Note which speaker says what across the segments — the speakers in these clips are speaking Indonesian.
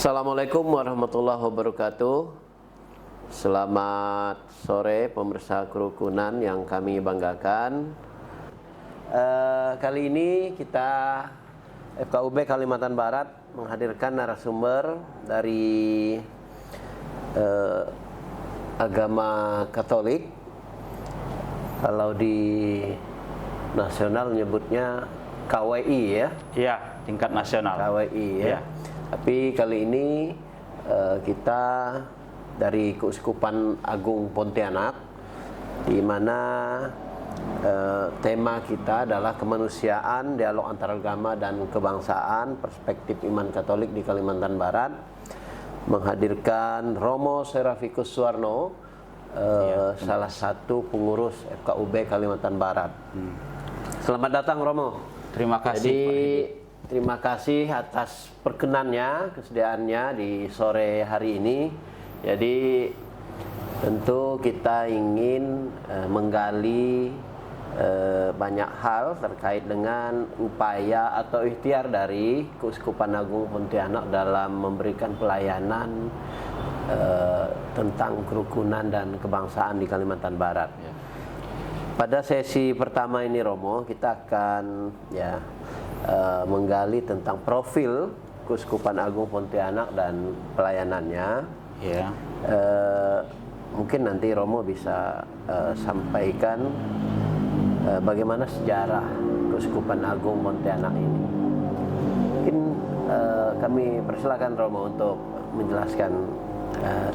Speaker 1: Assalamualaikum warahmatullahi wabarakatuh. Selamat sore pemirsa kerukunan yang kami banggakan. Kali ini kita FKUB Kalimantan Barat menghadirkan narasumber dari agama Katolik. Kalau di nasional nyebutnya KWI ya.
Speaker 2: Iya, tingkat nasional.
Speaker 1: KWI ya. Tapi kali ini kita dari Keuskupan Agung Pontianak, di mana tema kita adalah kemanusiaan, dialog antaragama dan kebangsaan, perspektif iman Katolik di Kalimantan Barat, menghadirkan Romo Serafikus Suwarno, salah satu pengurus FKUB Kalimantan Barat. Selamat datang Romo.
Speaker 2: Terima kasih.
Speaker 1: Jadi terima kasih atas perkenannya, kesediaannya di sore hari ini. Jadi tentu kita ingin menggali banyak hal terkait dengan upaya atau ikhtiar dari Keuskupan Agung Pontianak dalam memberikan pelayanan tentang kerukunan dan kebangsaan di Kalimantan Barat. Pada sesi pertama ini Romo, kita akan menggali tentang profil Keuskupan Agung Pontianak dan pelayanannya.
Speaker 2: Ya.
Speaker 1: Mungkin nanti Romo bisa sampaikan bagaimana sejarah Keuskupan Agung Pontianak ini. Mungkin kami persilakan Romo untuk menjelaskan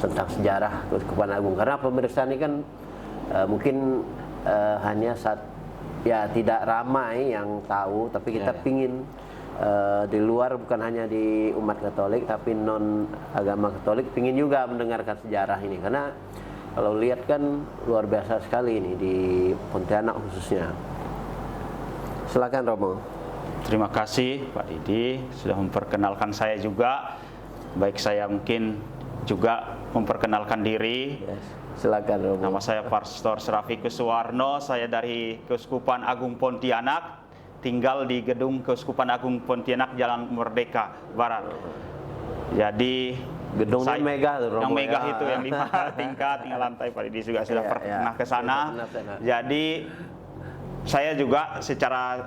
Speaker 1: tentang sejarah Keuskupan Agung, karena pemirsa ini kan mungkin hanya tidak ramai yang tahu, tapi kita pingin di luar, bukan hanya di umat Katolik tapi non agama Katolik, pingin juga mendengarkan sejarah ini, karena kalau lihat kan luar biasa sekali ini di Pontianak khususnya. Silakan Romo.
Speaker 2: Terima kasih Pak Didi sudah memperkenalkan saya juga. Baik, saya mungkin juga memperkenalkan diri.
Speaker 1: Silakan Romo.
Speaker 2: Nama saya Pastor Serafikus Suwarno, saya dari Keuskupan Agung Pontianak, tinggal di gedung Keuskupan Agung Pontianak Jalan Merdeka Barat. Jadi
Speaker 1: gedungnya megah tuh, Romo.
Speaker 2: Yang megah itu yang 5 tingkat, tinggal lantai. Pak Didi juga sudah pernah ke sana. Jadi saya juga secara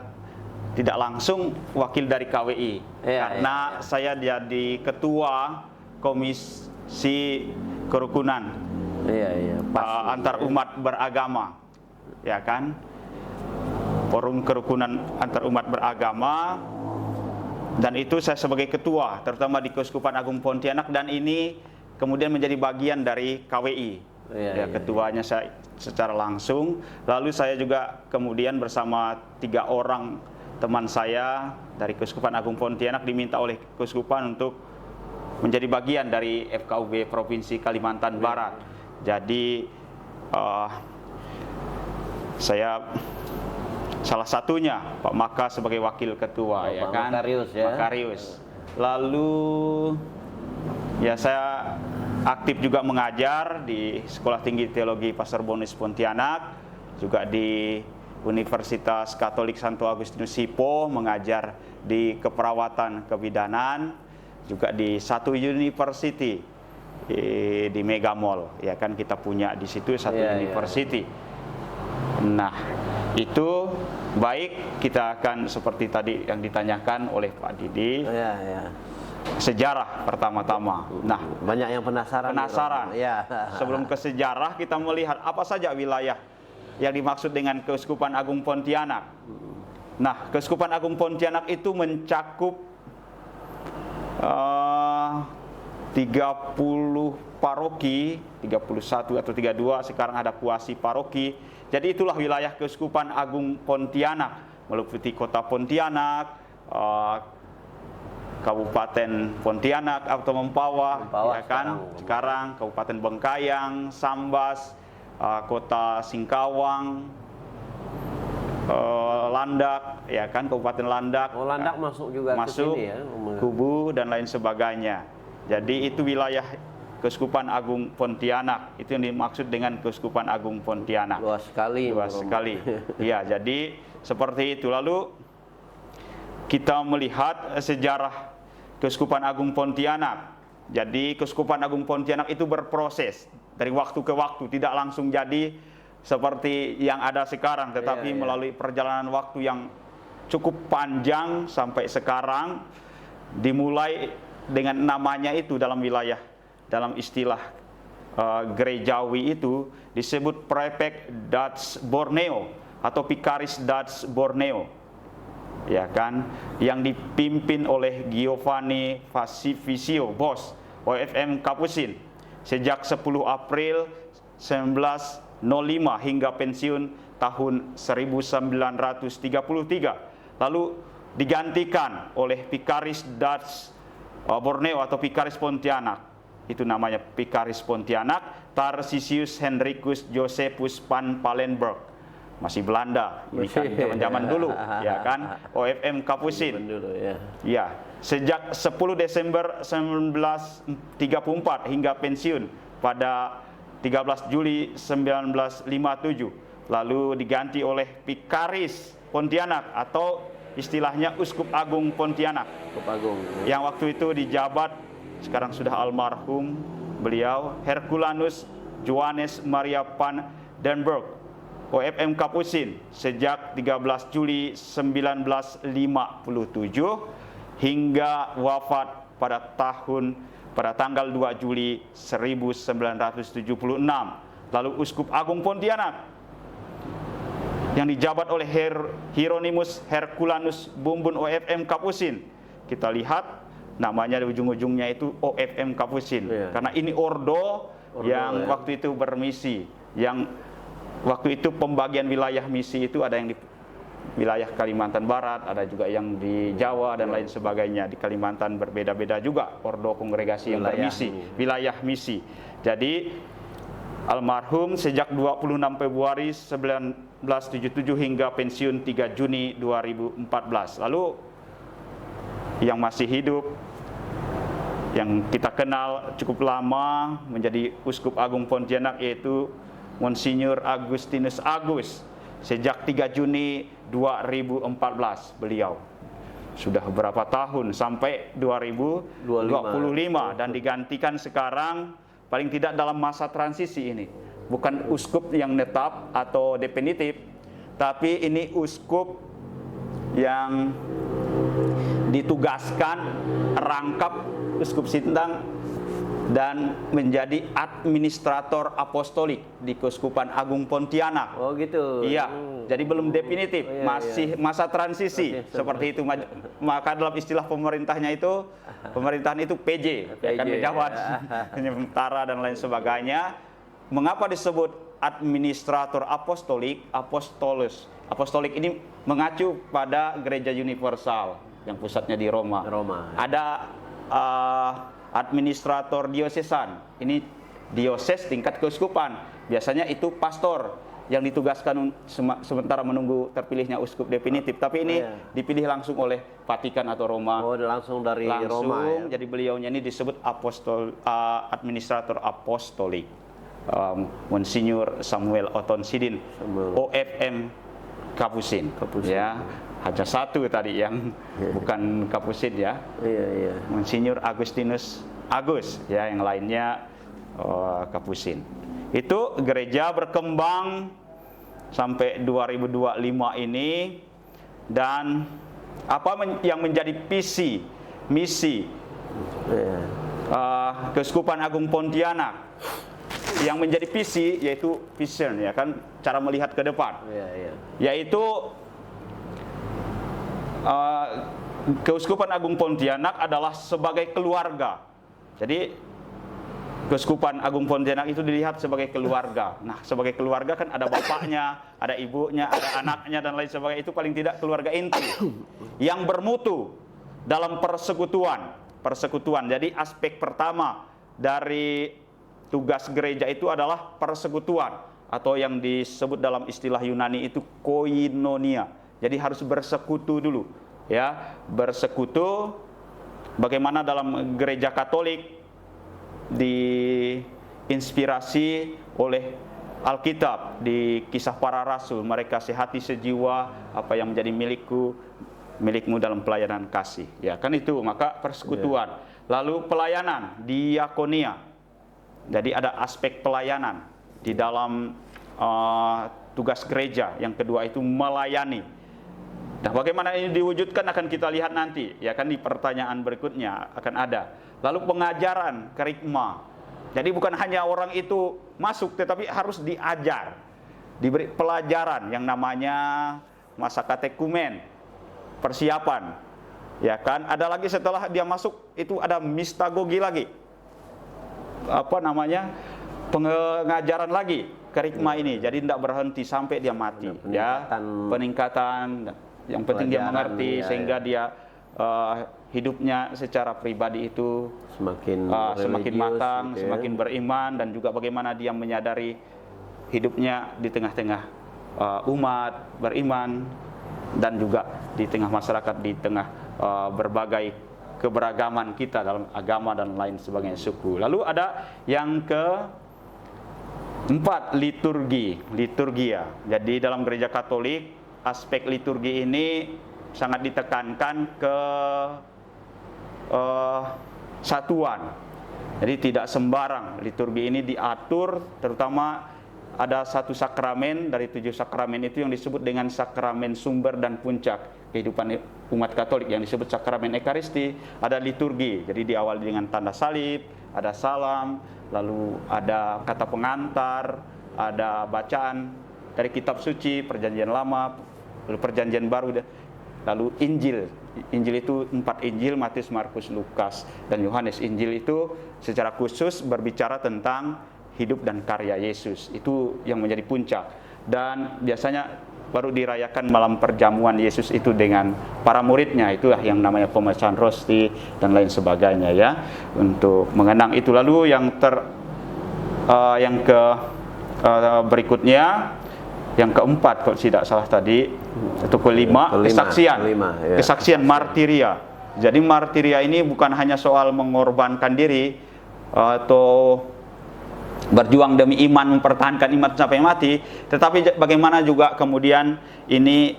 Speaker 2: tidak langsung wakil dari KWI, karena saya jadi ketua komisi kerukunan antar umat beragama, ya kan, forum kerukunan antar umat beragama, dan itu saya sebagai ketua terutama di Keuskupan Agung Pontianak, dan ini kemudian menjadi bagian dari KWI. Ketuanya saya secara langsung. Lalu saya juga kemudian bersama 3 orang teman saya dari Keuskupan Agung Pontianak diminta oleh Keuskupan untuk menjadi bagian dari FKUB Provinsi Kalimantan Barat. Jadi saya salah satunya Pak Maka sebagai wakil ketua, ya kan? Makarius. Lalu ya saya aktif juga mengajar di Sekolah Tinggi Teologi Pastor Bonus Pontianak, juga di Universitas Katolik Santo Agustinus Sipo, mengajar di keperawatan kebidanan, juga di satu university di Mega Mall, ya kan, kita punya di situ satu university. Nah, itu baik, kita akan seperti tadi yang ditanyakan oleh Pak Didi. Sejarah pertama-tama. Nah,
Speaker 1: banyak yang penasaran.
Speaker 2: Sebelum ke sejarah, kita melihat apa saja wilayah yang dimaksud dengan Keuskupan Agung Pontianak. Nah, Keuskupan Agung Pontianak itu mencakup 30 paroki, 31 atau 32, sekarang ada kuasi paroki. Jadi itulah wilayah Keuskupan Agung Pontianak, meliputi kota Pontianak, Kabupaten Pontianak atau Mempawah, ya kan, sekarang Kabupaten Bengkayang, Sambas, kota Singkawang, Landak, ya kan, Kabupaten Landak.
Speaker 1: Landak masuk juga
Speaker 2: masuk ke sini, ya. Kubu dan lain sebagainya. Jadi itu wilayah Keuskupan Agung Pontianak. Itu yang dimaksud dengan Keuskupan Agung Pontianak.
Speaker 1: Luas sekali.
Speaker 2: Luas sekali. Ya, jadi seperti itu. Lalu kita melihat sejarah Keuskupan Agung Pontianak. Jadi Keuskupan Agung Pontianak itu berproses dari waktu ke waktu, tidak langsung jadi seperti yang ada sekarang, tetapi melalui perjalanan waktu yang cukup panjang sampai sekarang, dimulai dengan namanya itu dalam wilayah, dalam istilah gerejawi itu disebut Prefect Dutch Borneo atau Vicaris Dutch Borneo, ya kan, yang dipimpin oleh Giovanni Pacificio Bos, OFM Kapusin, sejak 10 April 1905 hingga pensiun tahun 1933. Lalu digantikan oleh Vicaris Dutch Borneo atau Vicaris Pontianak. Itu namanya Vicaris Pontianak, Tarsisius Henricus Josephus van Palenberg. Masih Belanda, ini kan zaman-zaman dulu, ya kan, OFM Kapusin. Ya, sejak 10 Desember 1934 hingga pensiun pada 13 Juli 1957. Lalu diganti oleh Vicaris Pontianak atau istilahnya Uskup Agung Pontianak.
Speaker 1: Uskup Agung.
Speaker 2: Yang waktu itu dijabat, sekarang sudah almarhum beliau, Herculanus Johannes Maria van den Berg, OFM Kapusin, sejak 13 Juli 1957 hingga wafat pada tanggal 2 Juli 1976. Lalu Uskup Agung Pontianak yang dijabat oleh Hieronymus Herculanus Bumbun OFM Kapusin. Kita lihat namanya di ujung-ujungnya itu OFM Kapusin, karena ini ordo yang waktu itu bermisi, yang waktu itu pembagian wilayah misi itu ada yang di wilayah Kalimantan Barat, ada juga yang di Jawa dan lain sebagainya. Di Kalimantan berbeda-beda juga ordo kongregasi yang bermisi, wilayah misi. Jadi almarhum sejak 26 Februari 1977 hingga pensiun 3 Juni 2014. Lalu yang masih hidup, yang kita kenal cukup lama menjadi Uskup Agung Pontianak, yaitu Monsinyur Agustinus Agus. Sejak 3 Juni 2014 beliau sudah berapa tahun, sampai 2025 dan digantikan sekarang paling tidak dalam masa transisi ini. Bukan uskup yang netap atau definitif, tapi ini uskup yang ditugaskan rangkap Uskup Sintang dan menjadi administrator apostolik di Keuskupan Agung Pontianak.
Speaker 1: Oh gitu.
Speaker 2: Iya, jadi belum definitif, masih masa transisi seperti itu. Maka dalam istilah pemerintahan itu PJ, akan pejabat, sementara dan lain sebagainya. Mengapa disebut administrator apostolik? Apostolik ini mengacu pada Gereja Universal yang pusatnya di Roma. Ada administrator diosesan, ini dioses tingkat keuskupan. Biasanya itu pastor yang ditugaskan sementara menunggu terpilihnya uskup definitif. Tapi ini dipilih langsung oleh Vatikan atau Roma. Oh, langsung dari Roma. Ya? Jadi beliaunya ini disebut administrator apostolik, Monsinyur Samuel Oton Sidin, OFM Kapusin. Ya. Hanya satu tadi yang bukan Kapusin ya. Monsinyur Agustinus Agus ya, yang lainnya Kapusin. Itu gereja berkembang sampai 2025 ini, dan apa yang menjadi visi misi Keuskupan Agung Pontianak, yang menjadi visi yaitu vision, ya kan, cara melihat ke depan, yaitu Keuskupan Agung Pontianak adalah sebagai keluarga. Jadi Keuskupan Agung Pontianak itu dilihat sebagai keluarga. Nah, sebagai keluarga kan ada bapaknya, ada ibunya, ada anaknya dan lain sebagainya. Itu paling tidak keluarga inti yang bermutu dalam persekutuan. Jadi aspek pertama dari tugas gereja itu adalah persekutuan, atau yang disebut dalam istilah Yunani itu koinonia. Jadi harus bersekutu dulu, ya, bersekutu. Bagaimana dalam gereja Katolik diinspirasi oleh Alkitab di Kisah Para Rasul, mereka sehati sejiwa, apa yang menjadi milikmu dalam pelayanan kasih, ya kan itu. Maka persekutuan. Lalu pelayanan, diakonia. Jadi ada aspek pelayanan di dalam tugas gereja. Yang kedua itu melayani. Nah, bagaimana ini diwujudkan akan kita lihat nanti, ya kan, di pertanyaan berikutnya akan ada. Lalu pengajaran, kerikma. Jadi bukan hanya orang itu masuk, tetapi harus diajar, diberi pelajaran yang namanya masa katekumen, persiapan, ya kan. Ada lagi setelah dia masuk itu ada mistagogi lagi, pengajaran lagi, kerikma ini. Jadi tidak berhenti sampai dia mati, peningkatan. Yang penting dia mengerti sehingga dia hidupnya secara pribadi itu semakin matang, gitu, semakin beriman, dan juga bagaimana dia menyadari hidupnya di tengah-tengah umat beriman, dan juga di tengah masyarakat, di tengah berbagai keberagaman kita dalam agama dan lain sebagainya, suku. Lalu ada yang keempat, liturgia. Jadi dalam gereja Katolik aspek liturgi ini sangat ditekankan ke satuan. Jadi tidak sembarang. Liturgi ini diatur, terutama ada satu sakramen dari 7 sakramen itu yang disebut dengan sakramen sumber dan puncak kehidupan umat Katolik, yang disebut sakramen Ekaristi. Ada liturgi, jadi diawali dengan tanda salib, ada salam, lalu ada kata pengantar, ada bacaan dari kitab suci, perjanjian lama, lalu perjanjian baru, lalu Injil. Injil itu 4 Injil, Matius, Markus, Lukas, dan Yohanes. Injil itu secara khusus berbicara tentang hidup dan karya Yesus. Itu yang menjadi puncak. Dan biasanya baru dirayakan malam perjamuan Yesus itu dengan para muridnya. Itulah yang namanya pemecahan rosti dan lain sebagainya, ya, untuk mengenang itu. Lalu berikutnya, yang keempat kalau tidak salah tadi, atau kelima, kesaksian martiria. Jadi martiria ini bukan hanya soal mengorbankan diri atau berjuang demi iman, mempertahankan iman sampai mati, tetapi bagaimana juga kemudian ini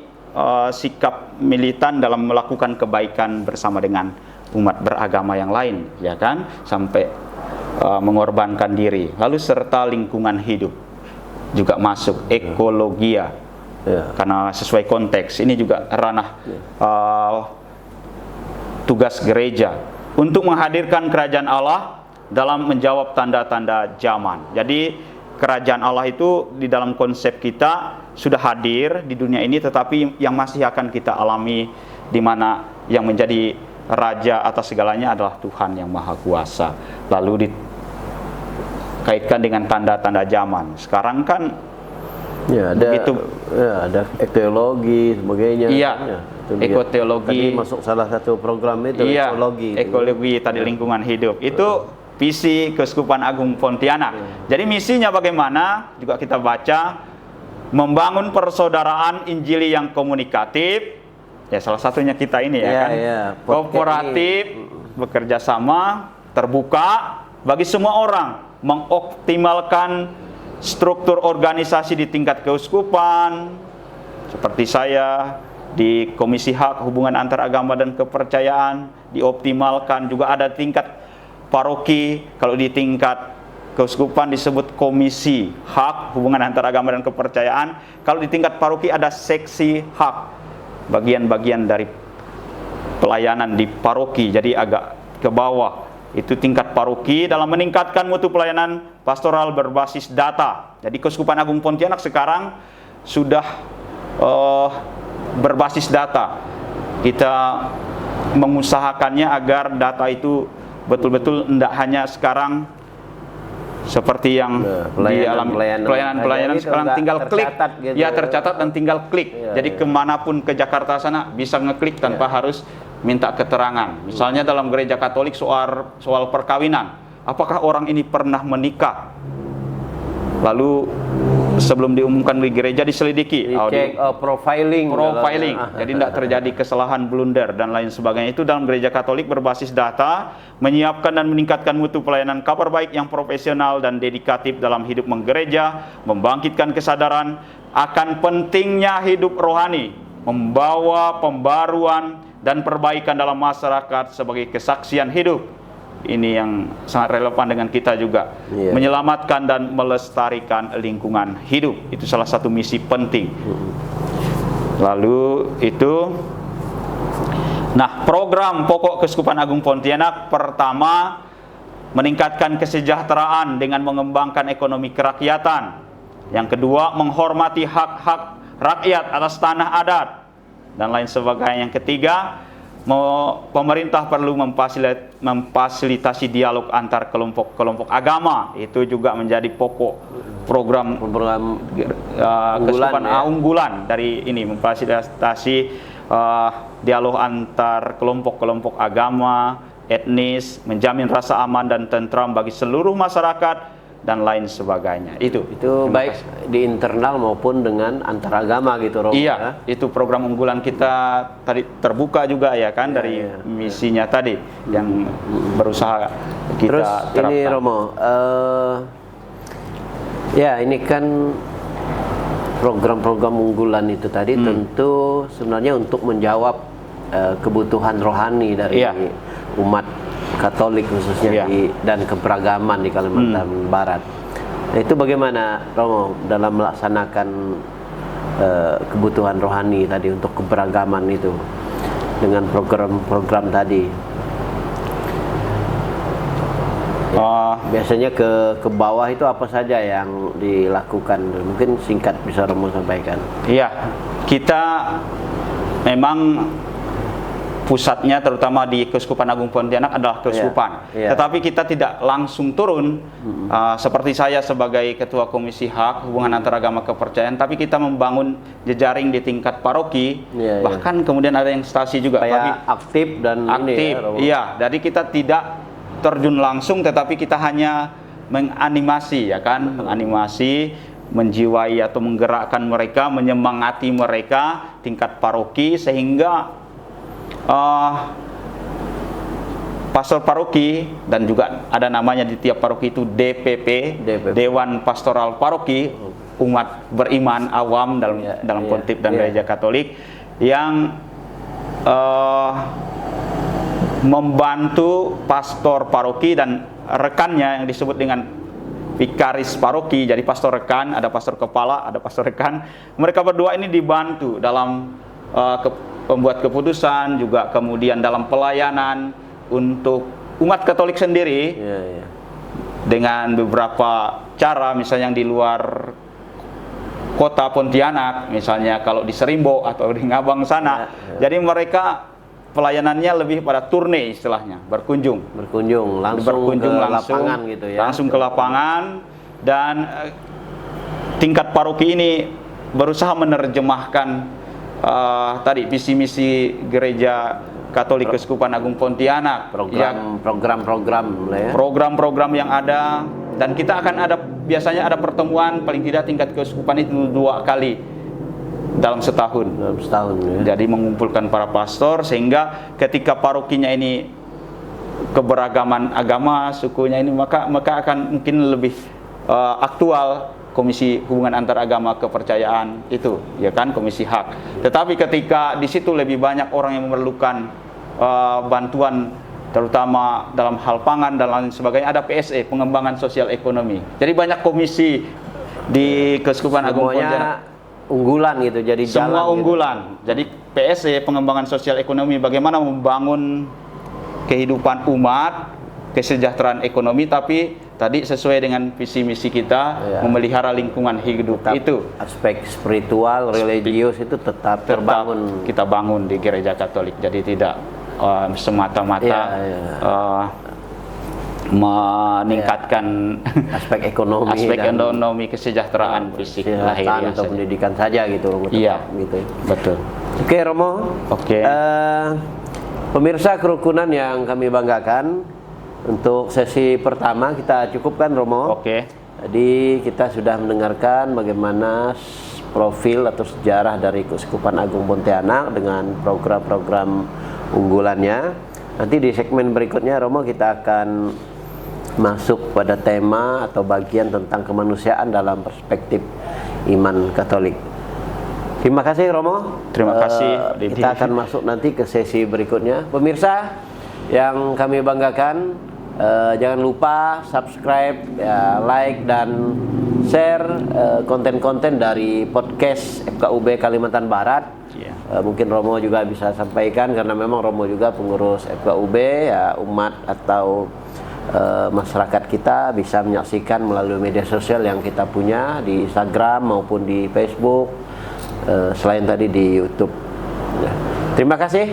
Speaker 2: sikap militan dalam melakukan kebaikan bersama dengan umat beragama yang lain, ya kan, sampai mengorbankan diri. Lalu serta lingkungan hidup juga masuk, ekologia, karena sesuai konteks. Ini juga ranah tugas gereja untuk menghadirkan kerajaan Allah dalam menjawab tanda-tanda zaman. Jadi kerajaan Allah itu di dalam konsep kita sudah hadir di dunia ini, tetapi yang masih akan kita alami, di mana yang menjadi raja atas segalanya adalah Tuhan yang Maha Kuasa. Lalu kaitkan dengan tanda-tanda zaman. Sekarang kan
Speaker 1: ada ekologi sebagainya.
Speaker 2: Iya, ekoteologi.
Speaker 1: Tadi masuk salah satu program itu, ekologi.
Speaker 2: Ekologi tadi, lingkungan hidup. Itu visi Keuskupan Agung Pontianak. Jadi misinya bagaimana? Juga kita baca, membangun persaudaraan Injili yang komunikatif. Ya, salah satunya kita ini, kooperatif, bekerja sama, terbuka bagi semua orang, mengoptimalkan struktur organisasi di tingkat keuskupan. Seperti saya di Komisi Hak, Hubungan Antar Agama dan Kepercayaan, dioptimalkan. Juga ada tingkat paroki. Kalau di tingkat keuskupan disebut Komisi Hak, Hubungan Antar Agama dan Kepercayaan. Kalau di tingkat paroki ada seksi hak, bagian-bagian dari pelayanan di paroki. Jadi agak ke bawah, itu tingkat paroki dalam meningkatkan mutu pelayanan pastoral berbasis data. Jadi Keuskupan Agung Pontianak sekarang sudah berbasis data. Kita mengusahakannya agar data itu betul-betul tidak hanya sekarang seperti yang pelayanan sekarang tinggal klik, gitu, tercatat dan tinggal klik. Jadi kemanapun ke Jakarta sana bisa ngeklik tanpa harus minta keterangan. Misalnya dalam gereja Katolik soal perkawinan, apakah orang ini pernah menikah? Lalu sebelum diumumkan di gereja diselidiki,
Speaker 1: profiling.
Speaker 2: Jadi tidak terjadi kesalahan, blunder dan lain sebagainya. Itu dalam gereja Katolik berbasis data, menyiapkan dan meningkatkan mutu pelayanan kabar baik yang profesional dan dedikatif dalam hidup menggereja, membangkitkan kesadaran akan pentingnya hidup rohani, membawa pembaruan dan perbaikan dalam masyarakat sebagai kesaksian hidup ini yang sangat relevan dengan kita juga. Menyelamatkan dan melestarikan lingkungan hidup. Itu salah satu misi penting. Lalu itu, nah, program pokok Keuskupan Agung Pontianak pertama, meningkatkan kesejahteraan dengan mengembangkan ekonomi kerakyatan. Yang kedua, menghormati hak-hak rakyat atas tanah adat dan lain sebagainya. Yang ketiga, pemerintah perlu memfasilitasi dialog antar kelompok-kelompok agama. Itu juga menjadi pokok program Keuskupan unggulan dari ini, memfasilitasi dialog antar kelompok-kelompok agama, etnis, menjamin rasa aman dan tentram bagi seluruh masyarakat dan lain sebagainya. Itu
Speaker 1: baik di internal maupun dengan antaragama gitu, Romo.
Speaker 2: Iya, itu program unggulan kita tadi terbuka juga ya kan, dari misinya tadi yang berusaha kita
Speaker 1: Terus
Speaker 2: terapkan.
Speaker 1: Ini Romo, ya ini kan program-program unggulan itu tadi tentu sebenarnya untuk menjawab kebutuhan rohani dari umat Katolik khususnya dan keberagaman di Kalimantan Barat. Nah, itu bagaimana Romo dalam melaksanakan kebutuhan rohani tadi untuk keberagaman itu dengan program-program tadi? Biasanya ke bawah itu apa saja yang dilakukan? Mungkin singkat bisa Romo sampaikan.
Speaker 2: Iya, kita memang pusatnya terutama di Keuskupan Agung Pontianak adalah keuskupan. Tetapi kita tidak langsung turun seperti saya sebagai Ketua Komisi HAK Hubungan Antaragama Kepercayaan, tapi kita membangun jejaring di tingkat paroki, bahkan kemudian ada yang stasi juga.
Speaker 1: Supaya aktif dan
Speaker 2: aktif. Jadi kita tidak terjun langsung, tetapi kita hanya menganimasi, ya kan, menganimasi, menjiwai atau menggerakkan mereka, menyemangati mereka tingkat paroki, sehingga pastor paroki, dan juga ada namanya di tiap paroki itu DPP, Dewan Pastoral Paroki, umat beriman awam dalam kontip dan gereja Katolik, yang membantu pastor paroki dan rekannya yang disebut dengan vikaris paroki. Jadi pastor rekan, ada pastor kepala, ada pastor rekan. Mereka berdua ini dibantu dalam pembuat keputusan, juga kemudian dalam pelayanan untuk umat Katolik sendiri dengan beberapa cara, misalnya yang di luar kota Pontianak, misalnya kalau di Serimbo atau di Ngabang sana. Jadi mereka pelayanannya lebih pada turne istilahnya, berkunjung langsung ke lapangan gitu ya. Langsung ke lapangan, dan tingkat paroki ini berusaha menerjemahkan tadi visi misi gereja Katolik Keuskupan Agung Pontianak, program-program yang ada, dan kita akan ada biasanya ada pertemuan paling tidak tingkat keuskupan itu 2 kali dalam setahun. Jadi mengumpulkan para pastor, sehingga ketika parokinya ini keberagaman agama sukunya ini, maka akan mungkin lebih aktual Komisi Hubungan Antaragama Kepercayaan itu, ya kan, Komisi HAK. Tetapi ketika di situ lebih banyak orang yang memerlukan bantuan, terutama dalam hal pangan dan lain sebagainya, ada PSE, pengembangan sosial ekonomi. Jadi banyak komisi di Keuskupan Agung Pontianak.
Speaker 1: Unggulan gitu, jadi
Speaker 2: semua unggulan. Gitu. Jadi PSE, pengembangan sosial ekonomi, bagaimana membangun kehidupan umat, kesejahteraan ekonomi, tapi tadi sesuai dengan visi misi kita, memelihara lingkungan hidup. Itu
Speaker 1: aspek spiritual, religius itu tetap terbangun.
Speaker 2: Kita bangun di gereja Katolik. Jadi tidak semata-mata meningkatkan
Speaker 1: aspek ekonomi,
Speaker 2: kesejahteraan fisik lahiriah
Speaker 1: atau pendidikan saja gitu.
Speaker 2: Gitu. Betul.
Speaker 1: Oke, Romo. Pemirsa kerukunan yang kami banggakan, untuk sesi pertama kita cukupkan, Romo. Jadi kita sudah mendengarkan bagaimana profil atau sejarah dari Keuskupan Agung Pontianak dengan program-program unggulannya. Nanti di segmen berikutnya, Romo, kita akan masuk pada tema atau bagian tentang kemanusiaan dalam perspektif iman Katolik. Terima kasih, Romo.
Speaker 2: Terima kasih.
Speaker 1: Kita akan masuk nanti ke sesi berikutnya. Pemirsa yang kami banggakan, Jangan lupa subscribe, ya, like dan share konten-konten dari podcast FKUB Kalimantan Barat. Mungkin Romo juga bisa sampaikan, karena memang Romo juga pengurus FKUB, ya, umat atau masyarakat kita bisa menyaksikan melalui media sosial yang kita punya di Instagram maupun di Facebook, selain tadi di YouTube. Ya. Terima kasih.